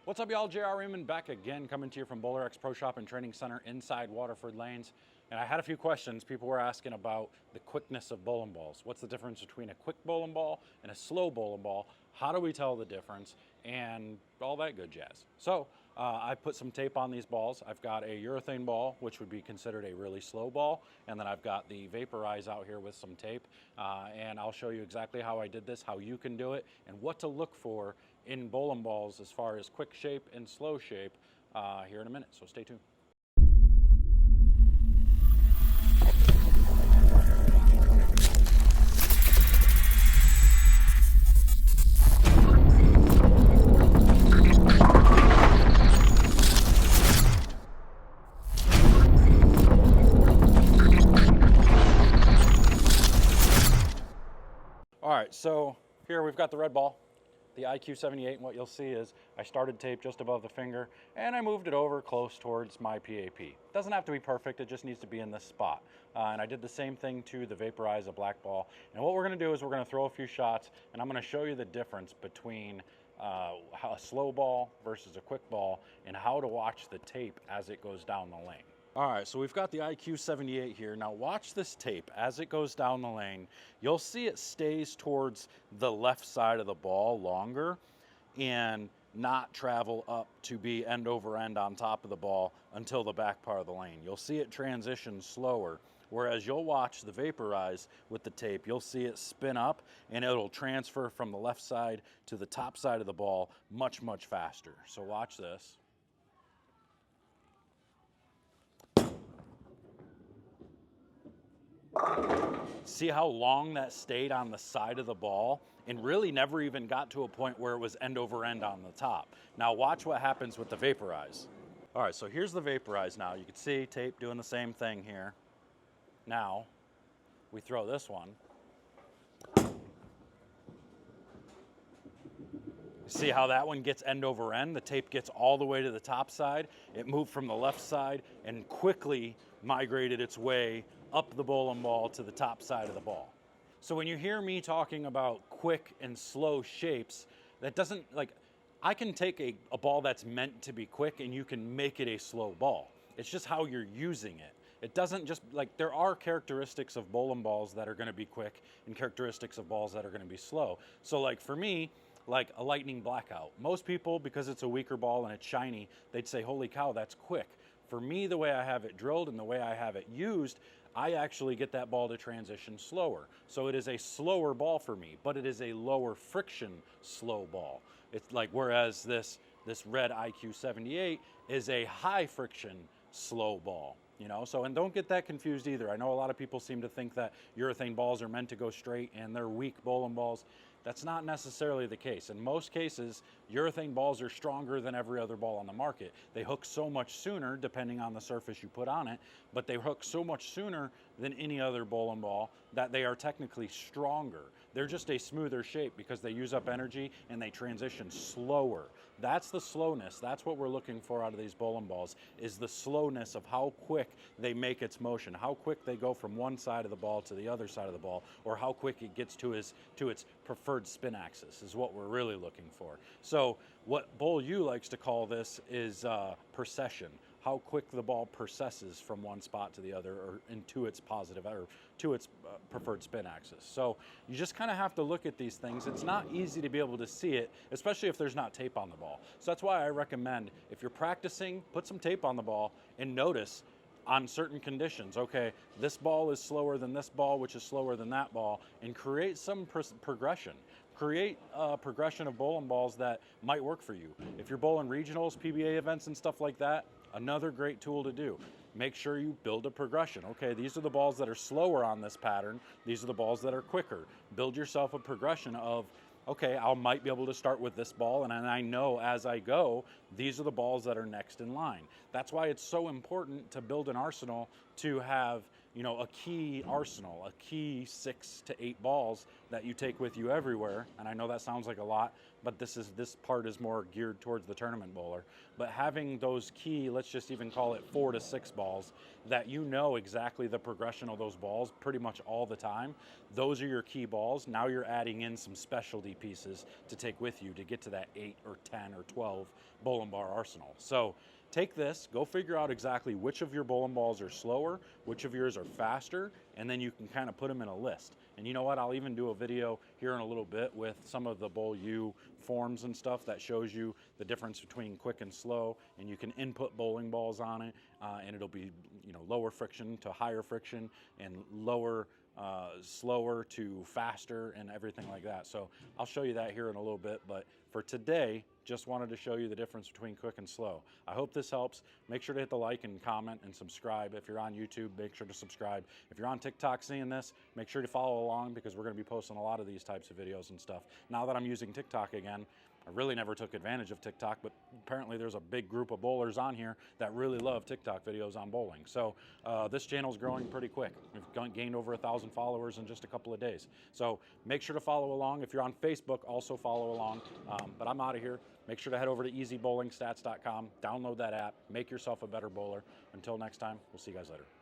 What's up, y'all? JR Raymond back again, coming to you from Bowler X Pro Shop and Training Center inside Waterford Lanes. And I had a few questions. People were asking about the quickness of bowling balls. What's the difference between a quick bowling ball and a slow bowling ball? How do we tell the difference? And all that good jazz. So I put some tape on these balls. I've got a urethane ball, which would be considered a really slow ball. And then I've got the Vaporize out here with some tape. And I'll show you exactly how I did this, how you can do it, and what to look for in bowling balls as far as quick shape and slow shape here in a minute. So stay tuned. All right, so here we've got the red ball, the IQ78, and what you'll see is I started tape just above the finger and I moved it over close towards my PAP. It doesn't have to be perfect, it just needs to be in this spot. And I did the same thing to the Vaporize, a black ball. And what we're gonna do is we're gonna throw a few shots and I'm gonna show you the difference between a slow ball versus a quick ball and how to watch the tape as it goes down the lane. All right, so we've got the IQ78 here. Now watch this tape as it goes down the lane. You'll see it stays towards the left side of the ball longer and not travel up to be end over end on top of the ball until the back part of the lane. You'll see it transition slower, whereas you'll watch the Vaporize with the tape, you'll see it spin up and it'll transfer from the left side to the top side of the ball much, much faster. So watch this. See how long that stayed on the side of the ball and really never even got to a point where it was end over end on the top. Now watch what happens with the Vaporize. All right, so here's the Vaporize now. You can see tape doing the same thing here. Now we throw this one. See how that one gets end over end? The tape gets all the way to the top side. It moved from the left side and quickly migrated its way up the bowling ball to the top side of the ball. So when you hear me talking about quick and slow shapes, that doesn't, like, I can take a ball that's meant to be quick and you can make it a slow ball. It's just how you're using it. It doesn't just, like, there are characteristics of bowling balls that are gonna be quick and characteristics of balls that are gonna be slow. So like for me, like a lightning blackout. Most people, because it's a weaker ball and it's shiny, they'd say, holy cow, that's quick. For me, the way I have it drilled and the way I have it used, I actually get that ball to transition slower. So it is a slower ball for me, but it is a lower friction slow ball. It's like, whereas this red IQ78 is a high friction slow ball. You know, so, and don't get that confused either. I know a lot of people seem to think that urethane balls are meant to go straight and they're weak bowling balls. That's not necessarily the case. In most cases, urethane balls are stronger than every other ball on the market. They hook so much sooner, depending on the surface you put on it, but they hook so much sooner than any other bowling ball that they are technically stronger. They're just a smoother shape because they use up energy and they transition slower. That's the slowness. That's what we're looking for out of these bowling balls, is the slowness of how quick they make its motion, how quick they go from one side of the ball to the other side of the ball, or how quick it gets to its preferred spin axis is what we're really looking for. So what Bowl U likes to call this is precession. How quick the ball processes from one spot to the other, or into its positive, or to its preferred spin axis. So you just kind of have to look at these things. It's not easy to be able to see it, especially if there's not tape on the ball. So that's why I recommend, if you're practicing, put some tape on the ball and notice on certain conditions, okay, this ball is slower than this ball, which is slower than that ball, and create some progression. Create a progression of bowling balls that might work for you. If you're bowling regionals, PBA events and stuff like that, another great tool to do. Make sure you build a progression. Okay, these are the balls that are slower on this pattern. These are the balls that are quicker. Build yourself a progression of, okay, I might be able to start with this ball, and I know as I go, these are the balls that are next in line. That's why it's so important to build an arsenal to have you know, a key arsenal, a key 6 to 8 balls that you take with you everywhere. And I know that sounds like a lot, but this part is more geared towards the tournament bowler. But having those key, let's just even call it 4 to 6 balls, that you know exactly the progression of those balls pretty much all the time, those are your key balls. Now you're adding in some specialty pieces to take with you to get to that 8 or 10 or 12 bowling bar arsenal. So take this, go figure out exactly which of your bowling balls are slower, which of yours are faster, and then you can kind of put them in a list. And you know what, I'll even do a video here in a little bit with some of the Bowl U forms and stuff that shows you the difference between quick and slow, and you can input bowling balls on it, and it'll be, you know, lower friction to higher friction, and lower slower to faster, and everything like that. So I'll show you that here in a little bit, but for today, just wanted to show you the difference between quick and slow. I hope this helps. Make sure to hit the like and comment and subscribe. If you're on YouTube, make sure to subscribe. If you're on TikTok seeing this, make sure to follow along, because we're going to be posting a lot of these types of videos and stuff. Now that I'm using TikTok again, I really never took advantage of TikTok, but apparently there's a big group of bowlers on here that really love TikTok videos on bowling. So this channel's growing pretty quick. We've gained over 1,000 followers in just a couple of days. So make sure to follow along. If you're on Facebook, also follow along. But I'm out of here. Make sure to head over to easybowlingstats.com, download that app, make yourself a better bowler. Until next time, we'll see you guys later.